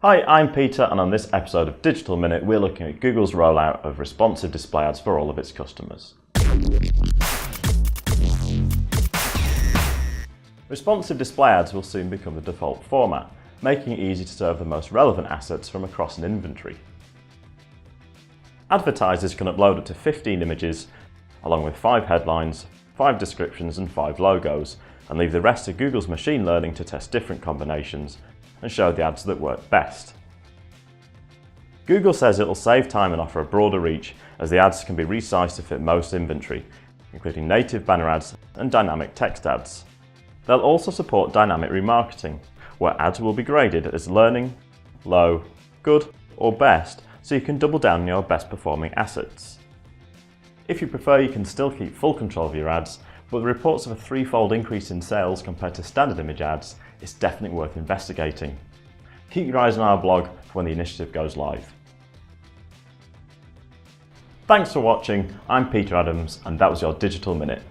Hi, I'm Peter, and on this episode of Digital Minute, we're looking at Google's rollout of responsive display ads for all of its customers. Responsive display ads will soon become the default format, making it easy to serve the most relevant assets from across an inventory. Advertisers can upload up to 15 images, along with 5 headlines, 5 descriptions and 5 logos, and leave the rest to Google's machine learning to test different combinations and show the ads that work best. Google says it will save time and offer a broader reach, as the ads can be resized to fit most inventory, including native banner ads and dynamic text ads. They'll also support dynamic remarketing, where ads will be graded as learning, low, good or best, so you can double down on your best performing assets. If you prefer, you can still keep full control of your ads, but the reports of a 3-fold increase in sales compared to standard image ads is definitely worth investigating. Keep your eyes on our blog for when the initiative goes live. Thanks for watching, I'm Peter Adams, and that was your Digital Minute.